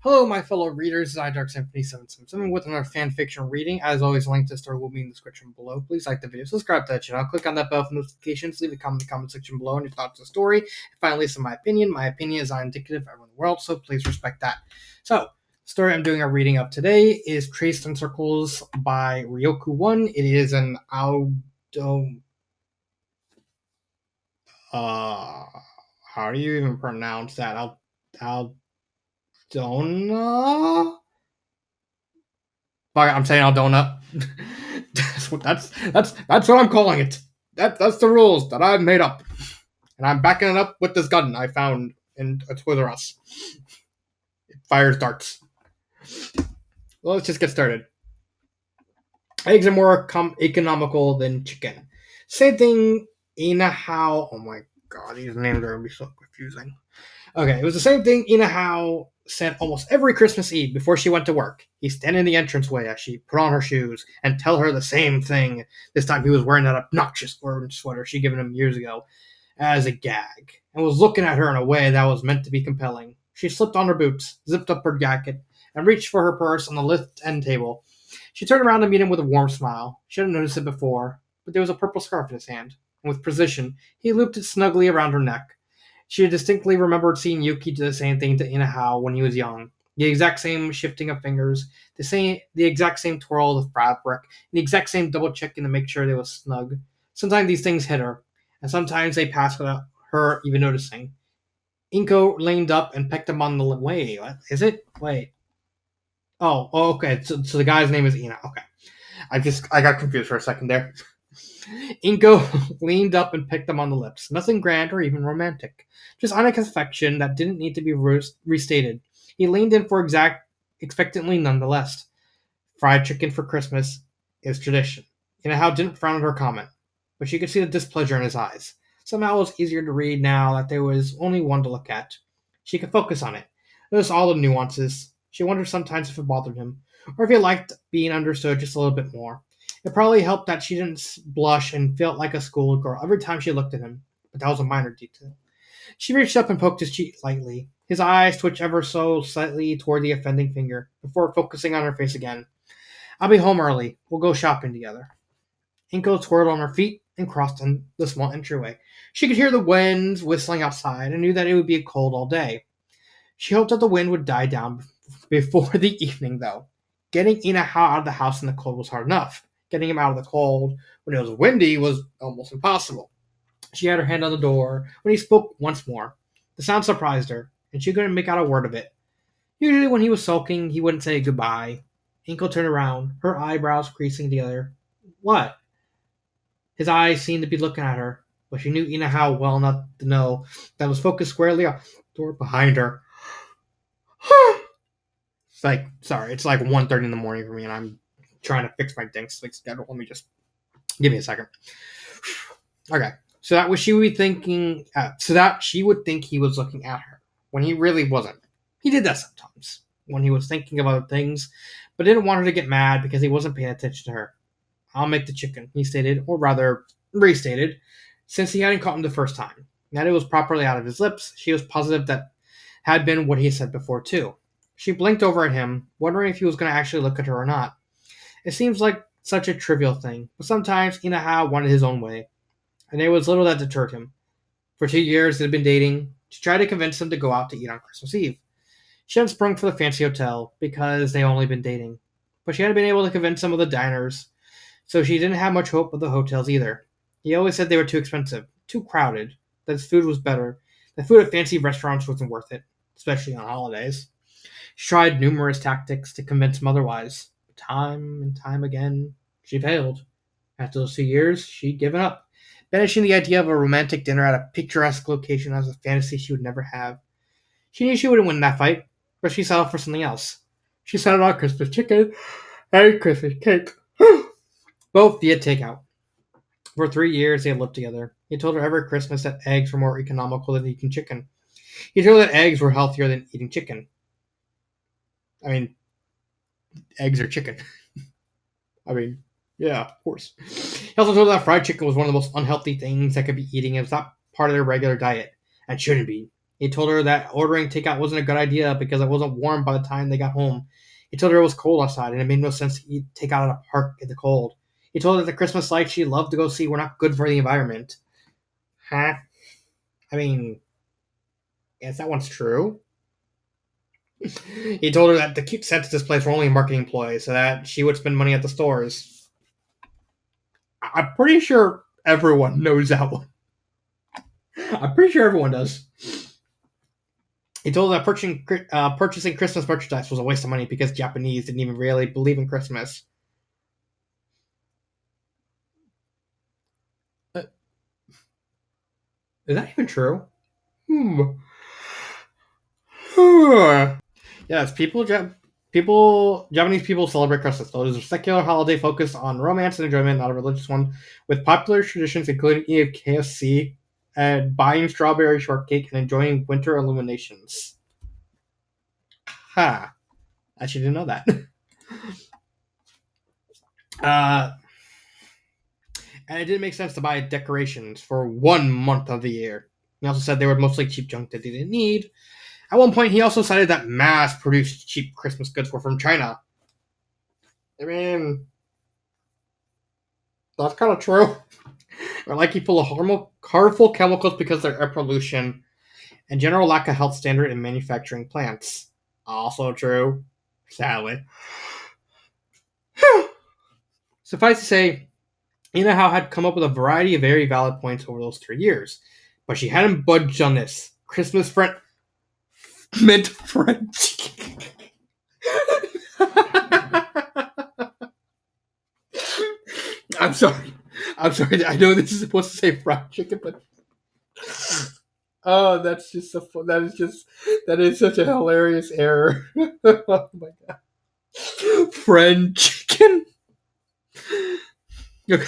Hello, my fellow readers. This is iDark777 with another fanfiction reading. As always, a link to the story will be in the description below. Please like the video, subscribe to the channel, click on that bell for notifications, leave a comment in the comment section below on your thoughts on the story. And finally, some of my opinion. My opinion is not indicative of everyone in the world, so please respect that. So, the story I'm doing a reading of today is Traced in Circles by Ryoku1. It is an Aldo. How do you even pronounce that? Aldona? I'm saying Aldona. that's what I'm calling it. That's the rules that I've made up, and I'm backing it up with this gun I found in a Toys R Us. It fires darts. Well, let's just get started. Eggs are more economical than chicken. Same thing in how. Oh my god, these names are gonna be so confusing. Okay, it was the same thing Ina Howe said almost every Christmas Eve before she went to work. He'd stand in the entranceway as she put on her shoes and tell her the same thing. This time he was wearing that obnoxious orange sweater she'd given him years ago as a gag, and was looking at her in a way that was meant to be compelling. She slipped on her boots, zipped up her jacket, and reached for her purse on the lift end table. She turned around to meet him with a warm smile. She hadn't noticed it before, but there was a purple scarf in his hand, and with precision, he looped it snugly around her neck. She distinctly remembered seeing Yuki do the same thing to Inahao when he was young. The exact same shifting of fingers, the exact same twirl of fabric, the exact same double checking to make sure they was snug. Sometimes these things hit her, and sometimes they passed without her even noticing. Inko leaned up and pecked him on the wait. What is it? Wait. Okay. So the guy's name is Ina. Okay. I got confused for a second there. Inko leaned up and picked him on the lips. Nothing grand or even romantic. Just honest affection that didn't need to be restated. He leaned in for expectantly nonetheless. Fried chicken for Christmas is tradition. Inahao didn't frown at her comment, but she could see the displeasure in his eyes. Somehow it was easier to read now that there was only one to look at. She could focus on it, notice all the nuances. She wondered sometimes if it bothered him, or if he liked being understood just a little bit more. It probably helped that she didn't blush and felt like a schoolgirl every time she looked at him, but that was a minor detail. She reached up and poked his cheek lightly. His eyes twitched ever so slightly toward the offending finger, before focusing on her face again. I'll be home early. We'll go shopping together. Inko twirled on her feet and crossed in the small entryway. She could hear the winds whistling outside and knew that it would be cold all day. She hoped that the wind would die down before the evening, though. Getting Inaha out of the house in the cold was hard enough. Getting him out of the cold when it was windy was almost impossible. She had her hand on the door when he spoke once more. The sound surprised her, and she couldn't make out a word of it. Usually when he was sulking, he wouldn't say goodbye. Inko turned around, her eyebrows creasing together. What? His eyes seemed to be looking at her, but she knew Inaha well enough to know that it was focused squarely on the door behind her. It's like 1:30 in the morning for me, and I'm trying to fix my Dink schedule. Let me just give me a second. Okay, so that she would be thinking, so that she would think he was looking at her when he really wasn't. He did that sometimes when he was thinking of other things, but didn't want her to get mad because he wasn't paying attention to her. I'll make the chicken, he stated, or rather restated, since he hadn't caught him the first time. Now that it was properly out of his lips, she was positive that had been what he had said before too. She blinked over at him, wondering if he was going to actually look at her or not. It seems like such a trivial thing, but sometimes Inaha wanted his own way, and there was little that deterred him. For 2 years they had been dating. She tried to convince him to go out to eat on Christmas Eve. She hadn't sprung for the fancy hotel because they had only been dating, but she hadn't been able to convince him of the diners, so she didn't have much hope of the hotels either. He always said they were too expensive, too crowded, that his food was better, that food at fancy restaurants wasn't worth it, especially on holidays. She tried numerous tactics to convince him otherwise. But time and time again, she failed. After those 2 years, she'd given up, banishing the idea of a romantic dinner at a picturesque location as a fantasy she would never have. She knew she wouldn't win that fight, but she settled for something else. She settled on Christmas chicken and Christmas cake. Both via takeout. For 3 years, they had lived together. He told her every Christmas that eggs were more economical than eating chicken. He told her that eggs were healthier than eating chicken. I mean, eggs are chicken. Yeah, of course. He also told her that fried chicken was one of the most unhealthy things that could be eating. It was not part of their regular diet and shouldn't be. He told her that ordering takeout wasn't a good idea because it wasn't warm by the time they got home. He told her it was cold outside and it made no sense to eat takeout at a park in the cold. He told her that the Christmas lights she loved to go see were not good for the environment. Huh? I mean, yes, that one's true. He told her that the cute Santa displays were only a marketing ploy so that she would spend money at the stores. I'm pretty sure everyone knows that one. I'm pretty sure everyone does. He told her that purchasing Christmas merchandise was a waste of money because Japanese didn't even really believe in Christmas. Uh, is that even true? Yes, Japanese people celebrate Christmas. Though it is a secular holiday focused on romance and enjoyment, not a religious one, with popular traditions including eating KFC and buying strawberry shortcake and enjoying winter illuminations. Ha! I actually didn't know that. uh, and it didn't make sense to buy decorations for 1 month of the year. He also said they were mostly cheap junk that they didn't need. At one point, he also cited that mass-produced cheap Christmas goods were from China. I mean, that's kind of true. They're likely full of harmful chemicals because of their air pollution and general lack of health standard in manufacturing plants. Also true, sadly. Suffice to say, Inahao had come up with a variety of very valid points over those 3 years, but she hadn't budged on this. Christmas friend mint French. I'm sorry. I'm sorry. I know this is supposed to say fried chicken, but oh, that's just so fun. That is such a hilarious error. Oh my god. Fried chicken. Okay.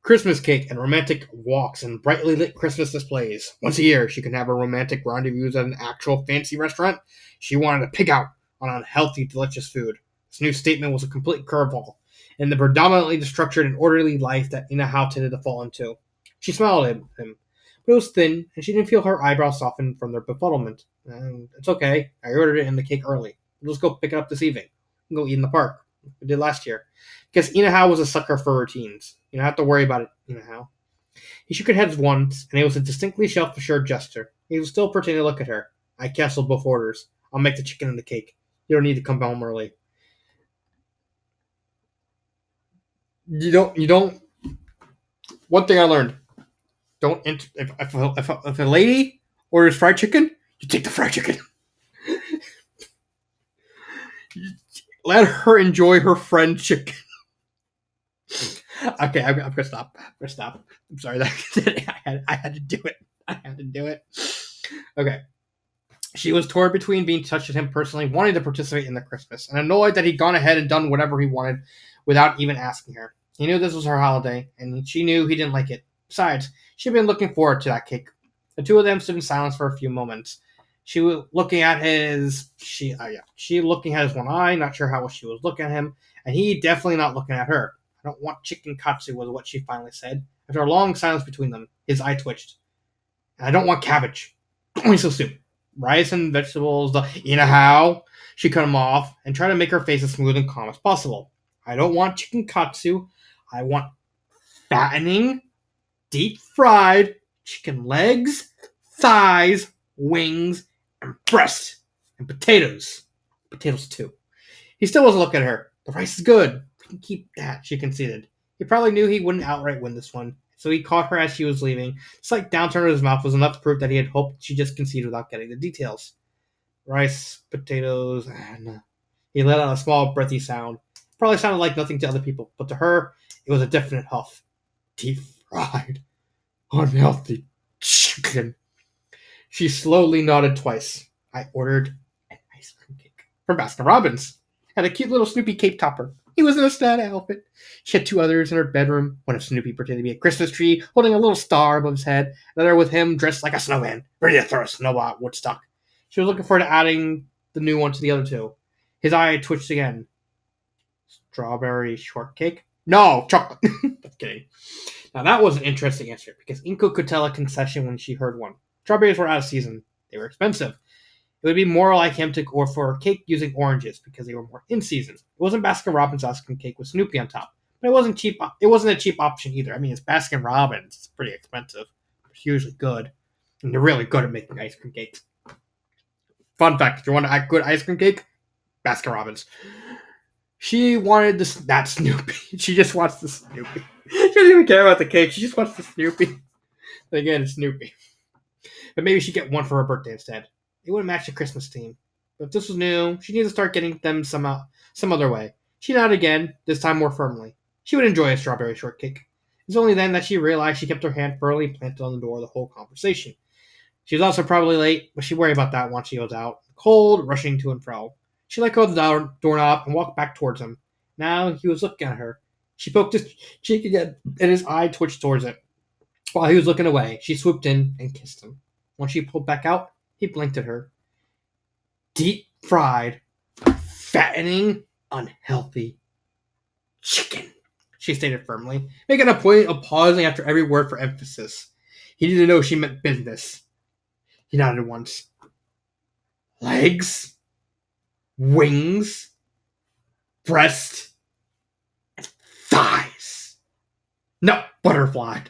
Christmas cake and romantic walks and brightly lit Christmas displays. Once a year, she can have a romantic rendezvous at an actual fancy restaurant. She wanted to pig out on unhealthy, delicious food. This new statement was a complete curveball in the predominantly structured and orderly life that Inahao tended to fall into. She smiled at him, but it was thin, and she didn't feel her eyebrows soften from their befuddlement. And it's okay. I ordered it in the cake early. We'll just go pick it up this evening. We can go eat in the park. We did last year. Because Inahao was a sucker for routines. You don't have to worry about it, Inahao. He shook his head once, and it was a distinctly self-assured gesture. He was still pretending to look at her. I canceled both orders. I'll make the chicken and the cake. You don't need to come home early. You don't. One thing I learned: don't if a lady orders fried chicken, you take the fried chicken. Let her enjoy her friend chicken. Okay, I'm gonna stop. I'm sorry. I had to do it. I had to do it. Okay. She was torn between being touched at him personally, wanting to participate in the Christmas, and annoyed that he'd gone ahead and done whatever he wanted without even asking her. He knew this was her holiday, and she knew he didn't like it. Besides, she'd been looking forward to that cake. The two of them stood in silence for a few moments. She was looking at she looking at his one eye, not sure how she was looking at him, and he definitely not looking at her. I don't want chicken katsu, was what she finally said. After a long silence between them, his eye twitched. I don't want cabbage. Only so soup. Rice and vegetables, Inahao. She cut him off and tried to make her face as smooth and calm as possible. I don't want chicken katsu. I want fattening, deep fried chicken legs, thighs, wings, and breast, and potatoes. Potatoes too. He still wasn't looking at her. The rice is good. We can keep that, she conceded. He probably knew he wouldn't outright win this one, so he caught her as she was leaving. The slight downturn of his mouth was enough to prove that he had hoped she just conceded without getting the details. Rice, potatoes, and he let out a small, breathy sound. Probably sounded like nothing to other people, but to her, it was a definite huff. Deep fried, unhealthy chicken. She slowly nodded twice. I ordered an ice cream cake from Baskin Robbins. Had a cute little Snoopy cape topper. He was in a sad outfit. She had two others in her bedroom. One of Snoopy pretending to be a Christmas tree, holding a little star above his head. Another with him dressed like a snowman, ready to throw a snowball at Woodstock. She was looking forward to adding the new one to the other two. His eye twitched again. Strawberry shortcake? No, chocolate. Just kidding. Now that was an interesting answer because Inko could tell a concession when she heard one. Strawberries were out of season. They were expensive. It would be more like him to go for a cake using oranges because they were more in season. It wasn't Baskin Robbins ice cream cake with Snoopy on top, but it wasn't cheap. It wasn't a cheap option either. I mean, it's Baskin Robbins. It's pretty expensive. It's usually good, and they're really good at making ice cream cakes. Fun fact: if you want a good ice cream cake, Baskin Robbins. She wanted that Snoopy. She just wants the Snoopy. She doesn't even care about the cake. She just wants the Snoopy. But again, it's Snoopy. But maybe she'd get one for her birthday instead. It wouldn't match the Christmas theme. But if this was new, she needed to start getting them some other way. She nodded again, this time more firmly. She would enjoy a strawberry shortcake. It was only then that she realized she kept her hand firmly planted on the door the whole conversation. She was also probably late, but she'd worry about that once she was out, cold, rushing to and fro. She let go of the doorknob and walked back towards him. Now he was looking at her. She poked his cheek again, and his eye twitched towards it. While he was looking away, she swooped in and kissed him. When she pulled back out, he blinked at her. Deep-fried, fattening, unhealthy chicken, she stated firmly, making a point of pausing after every word for emphasis. He didn't know she meant business. He nodded once. Legs, wings, breast, thighs. No, butterfly.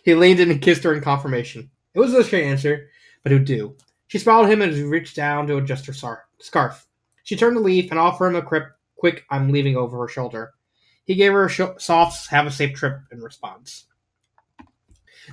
He leaned in and kissed her in confirmation. It was a straight answer, but it would do. She smiled at him as he reached down to adjust her scarf. She turned to leave and offered him a quick "I'm leaving" over her shoulder. He gave her a soft "have a safe trip" in response.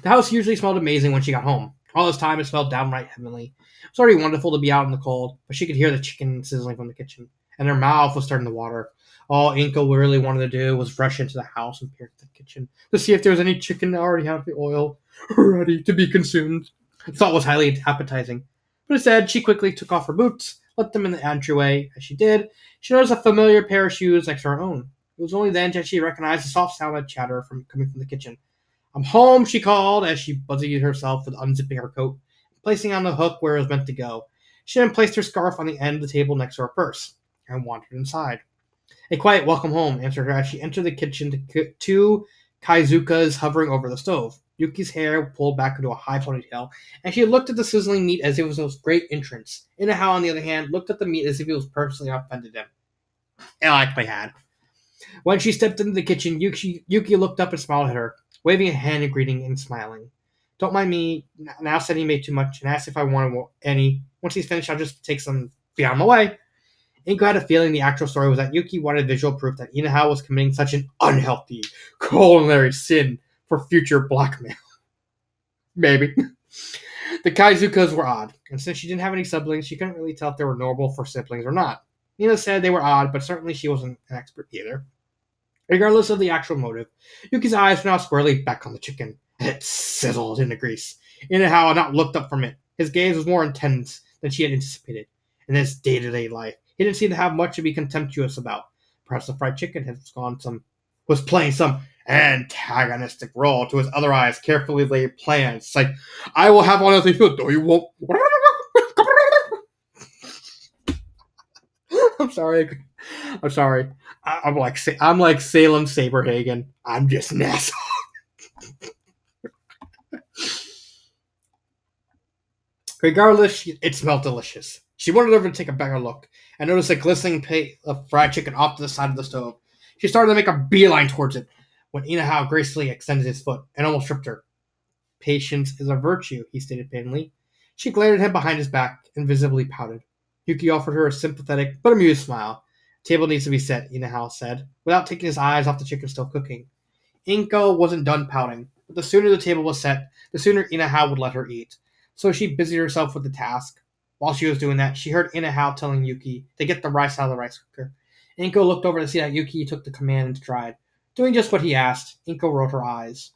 The house usually smelled amazing when she got home. All this time it smelled downright heavenly. It was already wonderful to be out in the cold, but she could hear the chicken sizzling from the kitchen, and her mouth was starting to water. All Inko really wanted to do was rush into the house and peer into the kitchen to see if there was any chicken already out of the oil, ready to be consumed. The thought was highly appetizing, but instead she quickly took off her boots, let them in the entryway. As she did, she noticed a familiar pair of shoes next to her own. It was only then that she recognized the soft sound of chatter coming from the kitchen. "I'm home," she called as she busied herself with unzipping her coat, placing on the hook where it was meant to go. She then placed her scarf on the end of the table next to her purse and wandered inside. A quiet "welcome home" answered her as she entered the kitchen to two Kaizukas hovering over the stove. Yuki's hair pulled back into a high ponytail, and she looked at the sizzling meat as if it was a great entrance. Inaha, on the other hand, looked at the meat as if it was personally offended him. I likely had. When she stepped into the kitchen, Yuki looked up and smiled at her, waving a hand in greeting and smiling. "Don't mind me," now said he made too much, and asked if I wanted any. Once he's finished, I'll just take some beyond my way. Inko had a feeling the actual story was that Yuki wanted visual proof that Inaha was committing such an unhealthy culinary sin for future blackmail. Maybe. The Kaizukas were odd, and since she didn't have any siblings, she couldn't really tell if they were normal for siblings or not. Nina said they were odd, but certainly she wasn't an expert either. Regardless of the actual motive, Yuki's eyes were now squarely back on the chicken, and it sizzled in the grease. Inaha had not looked up from it. His gaze was more intense than she had anticipated. In his day-to-day life, he didn't seem to have much to be contemptuous about. Perhaps the fried chicken was playing some antagonistic role to his otherwise carefully laid plans. It's like, "I will have one of these food, though you won't." I'm sorry. I'm like Salem Saberhagen. I'm just an asshole. Regardless, it smelled delicious. She wanted over to take a better look and noticed a glistening plate of fried chicken off to the side of the stove. She started to make a beeline towards it when Inaha gracefully extended his foot and almost tripped her. "Patience is a virtue," he stated painfully. She glared at him behind his back and visibly pouted. Yuki offered her a sympathetic but amused smile. "Table needs to be set," Inaha said, without taking his eyes off the chicken still cooking. Inko wasn't done pouting, but the sooner the table was set, the sooner Inaha would let her eat. So she busied herself with the task. While she was doing that, she heard Inaha telling Yuki to get the rice out of the rice cooker. Inko looked over to see that Yuki took the command in stride. Doing just what he asked, Inko rolled her eyes.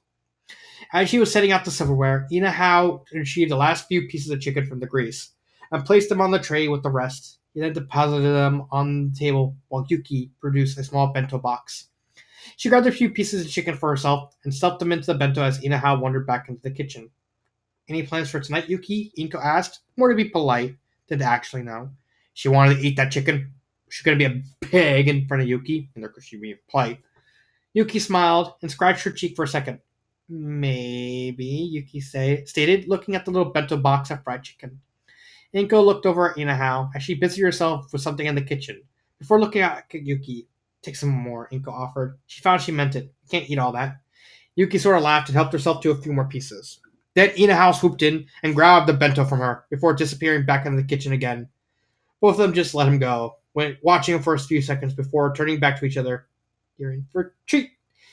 As she was setting out the silverware, Inaha retrieved the last few pieces of chicken from the grease and placed them on the tray with the rest. He then deposited them on the table while Yuki produced a small bento box. She grabbed a few pieces of chicken for herself and stuffed them into the bento as Inaha wandered back into the kitchen. "Any plans for tonight, Yuki?" Inko asked, more to be polite than to actually know. She wanted to eat that chicken. She was going to be a pig in front of Yuki, and there could she be polite. Yuki smiled and scratched her cheek for a second. Maybe, stated, looking at the little bento box of fried chicken. Inko looked over at Inahao as she busied herself with something in the kitchen. Before looking at Yuki, take some more, Inko offered. She found she meant it. You can't eat all that. Yuki sort of laughed and helped herself to a few more pieces. Then Inahao swooped in and grabbed the bento from her before disappearing back into the kitchen again. Both of them just let him go, watching him for a few seconds before turning back to each other. You're in for a treat,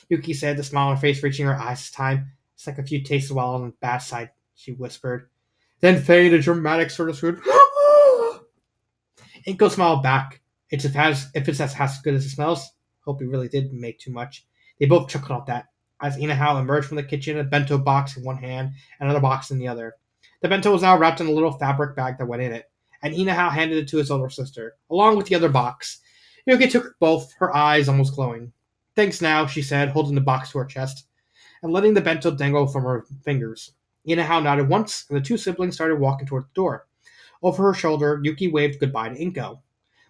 Yuki said, the smile on her face reaching her eyes this time. It's like a few tastes while on the bad side, she whispered. Then faded a dramatic sort of swoon. Inko smiled back. If it's as good as it smells, hope he really did make too much. They both chuckled at that, as Inahao emerged from the kitchen, a bento box in one hand and another box in the other. The bento was now wrapped in a little fabric bag that went in it, and Inahao handed it to his older sister, along with the other box. Yuki took both, her eyes almost glowing. Thanks now, she said, holding the box to her chest, and letting the bento dangle from her fingers. Inahao nodded once, and the two siblings started walking toward the door. Over her shoulder, Yuki waved goodbye to Inko.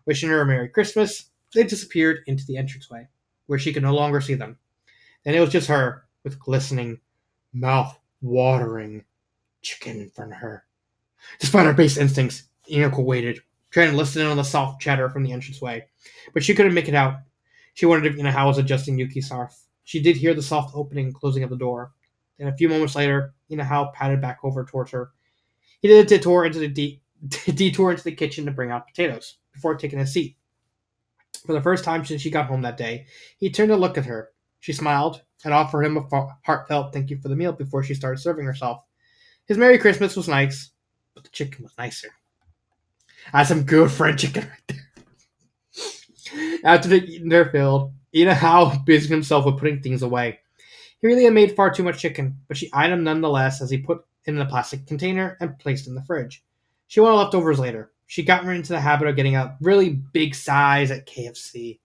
Wishing her a Merry Christmas, they disappeared into the entranceway, where she could no longer see them. Then it was just her, with glistening, mouth-watering chicken in front of her. Despite her base instincts, Inako waited, trying to listen in on the soft chatter from the entranceway, but she couldn't make it out. She wondered if Inahao was adjusting Yuki's scarf. She did hear the soft opening and closing of the door. Then a few moments later, Inahao padded back over towards her. He did a detour into the kitchen to bring out potatoes before taking a seat. For the first time since she got home that day, he turned to look at her. She smiled and offered him a heartfelt thank you for the meal before she started serving herself. His Merry Christmas was nice, but the chicken was nicer. I had some good fried chicken right there. After they'd eaten their fill, Inahao busied himself with putting things away. He really had made far too much chicken, but she eyed him nonetheless as he put it in a plastic container and placed in the fridge. She wanted leftovers later. She'd gotten into the habit of getting a really big size at KFC.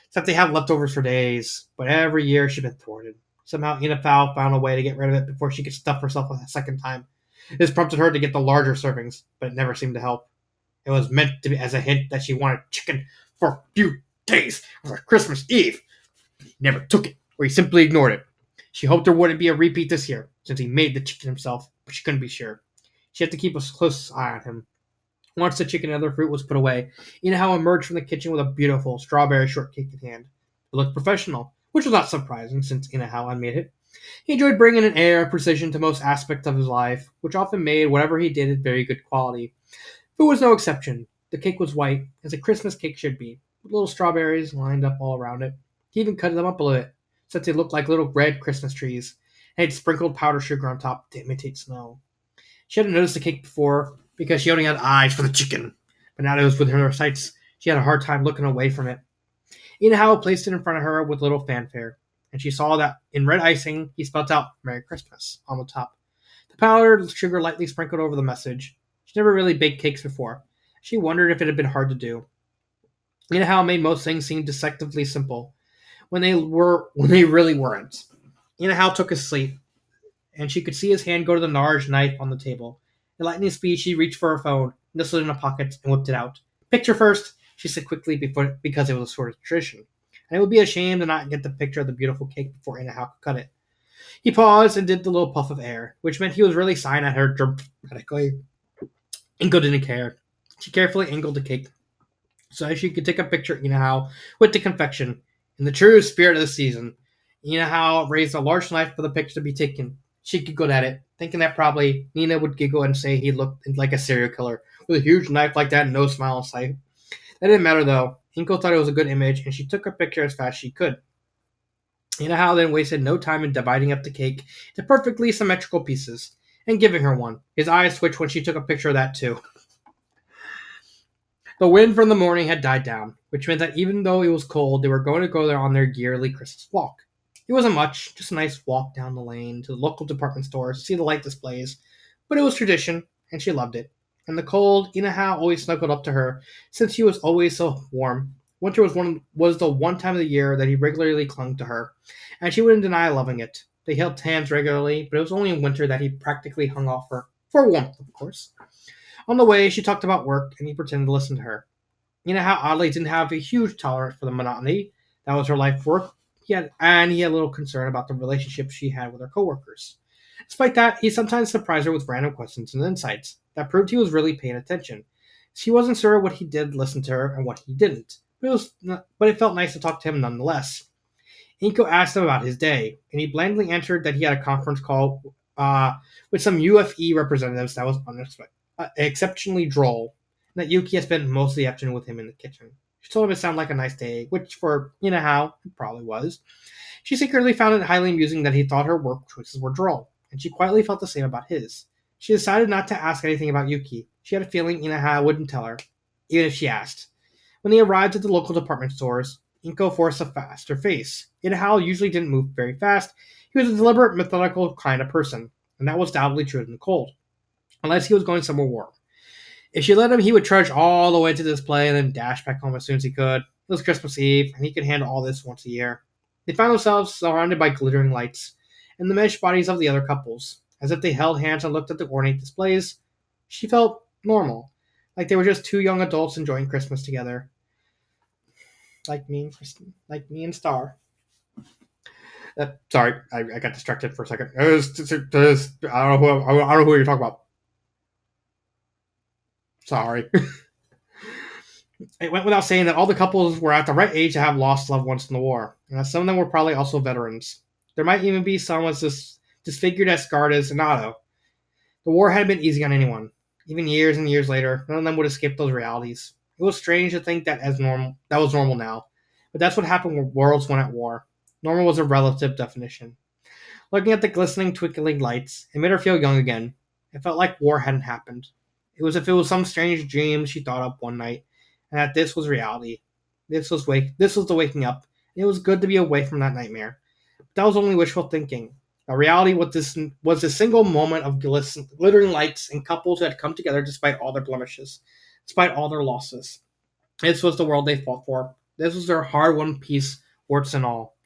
Except they have leftovers for days, but every year she'd been thwarted. Somehow Inafal found a way to get rid of it before she could stuff herself a second time. This prompted her to get the larger servings, but it never seemed to help. It was meant to be as a hint that she wanted chicken for a few days for Christmas Eve. He never took it, or he simply ignored it. She hoped there wouldn't be a repeat this year, since he made the chicken himself, but she couldn't be sure. She had to keep a close eye on him. Once the chicken and other fruit was put away, Inahao emerged from the kitchen with a beautiful strawberry shortcake in hand. It looked professional, which was not surprising since Inahao had made it. He enjoyed bringing an air of precision to most aspects of his life, which often made whatever he did very good quality. Food was no exception. The cake was white, as a Christmas cake should be, with little strawberries lined up all around it. He even cut them up a little bit, since they looked like little red Christmas trees, and had sprinkled powdered sugar on top to imitate snow. She hadn't noticed the cake before, because she only had eyes for the chicken, but now that it was within her sights, she had a hard time looking away from it. Inahao placed it in front of her with little fanfare, and she saw that in red icing he spelt out Merry Christmas on the top. The powdered sugar lightly sprinkled over the message. She never really baked cakes before. She wondered if it had been hard to do. Inahao made most things seem deceptively simple, when they really weren't. Inahao took his seat, and she could see his hand go to the large knife on the table. In lightning speed, she reached for her phone, nestled in her pocket, and whipped it out. Picture first, she said quickly because it was a sort of tradition, and it would be a shame to not get the picture of the beautiful cake before Inahao could cut it. He paused and did the little puff of air, which meant he was really sighing at her dramatically. Ingo didn't care. She carefully angled the cake so that she could take a picture of Inahao with the confection. In the true spirit of the season, Inahao raised a large knife for the picture to be taken. She giggled at it, thinking that probably Nina would giggle and say he looked like a serial killer with a huge knife like that and no smile in sight. That didn't matter though. Inko thought it was a good image, and she took her picture as fast as she could. Inahao then wasted no time in dividing up the cake into perfectly symmetrical pieces and giving her one. His eyes twitched when she took a picture of that too. The wind from the morning had died down, which meant that even though it was cold, they were going to go there on their yearly Christmas walk. It wasn't much, just a nice walk down the lane to the local department store to see the light displays, but it was tradition, and she loved it. In the cold, Inahao always snuggled up to her, since she was always so warm. Winter was the one time of the year that he regularly clung to her, and she wouldn't deny loving it. They held hands regularly, but it was only in winter that he practically hung off her, for warmth, of course. On the way, she talked about work, and he pretended to listen to her. Inahao oddly didn't have a huge tolerance for the monotony. That was her life work, He had a little concern about the relationship she had with her coworkers. Despite that, he sometimes surprised her with random questions and insights that proved he was really paying attention. She wasn't sure what he did listen to her and what he didn't, but it felt nice to talk to him nonetheless. Inko asked him about his day, and he blandly answered that he had a conference call with some UFE representatives that was exceptionally droll, and that Yuki had spent most of the afternoon with him in the kitchen. She told him it sounded like a nice day, which for how it probably was. She secretly found it highly amusing that he thought her work choices were droll, and she quietly felt the same about his. She decided not to ask anything about Yuki. She had a feeling Inaha wouldn't tell her, even if she asked. When they arrived at the local department stores, Inko forced a faster pace. Inaha usually didn't move very fast. He was a deliberate, methodical kind of person, and that was doubly true in the cold, unless he was going somewhere warm. If she let him, he would trudge all the way to the display and then dash back home as soon as he could. It was Christmas Eve, and he could handle all this once a year. They found themselves surrounded by glittering lights and the meshed bodies of the other couples. As if they held hands and looked at the ornate displays, she felt normal, like they were just two young adults enjoying Christmas together. Like me and Kristen, like me and Star. Sorry, I got distracted for a second. I don't know who you're talking about. Sorry. It went without saying that all the couples were at the right age to have lost loved ones in the war, and that some of them were probably also veterans. There might even be someone as disfigured as scarred as Inato. The war hadn't been easy on anyone. Even years and years later, none of them would escape those realities. It was strange to think that was normal now, but that's what happened when worlds went at war. Normal was a relative definition. Looking at the glistening, twinkling lights, it made her feel young again. It felt like war hadn't happened. It was as if it was some strange dream she thought up one night, and that this was reality. This was the waking up. And it was good to be away from that nightmare. But that was only wishful thinking. A reality was this single moment of glittering lights and couples who had come together despite all their blemishes, despite all their losses. This was the world they fought for. This was their hard-won peace, warts and all.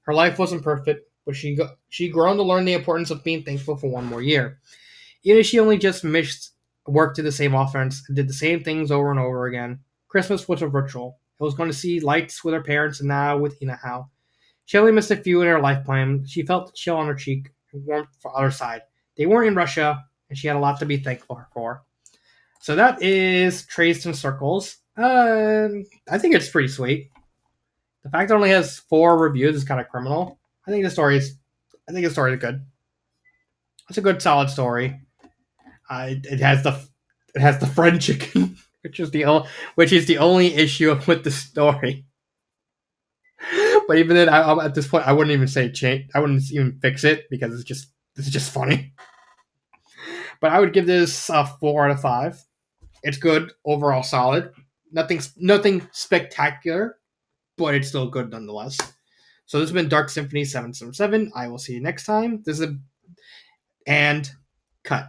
Her life wasn't perfect, but she grown to learn the importance of being thankful for one more year. Even if she only just missed work to the same offense and did the same things over and over again, Christmas was a ritual. It was going to see lights with her parents and now with Inahao. She only missed a few in her lifetime. She felt the chill on her cheek and warmth on her side. They weren't in Russia, and she had a lot to be thankful for. So that is Traced in Circles. I think it's pretty sweet. The fact that it only has 4 reviews is kind of criminal. I think the story is good. It's a good, solid story. It has the friend chicken, which is the only issue with the story. But even then, at this point, I wouldn't even say change. I wouldn't even fix it because it's just funny. But I would give this a 4 out of 5. It's good overall, solid. Nothing spectacular, but it's still good nonetheless. So this has been Dark Symphony 777. I will see you next time. And cut.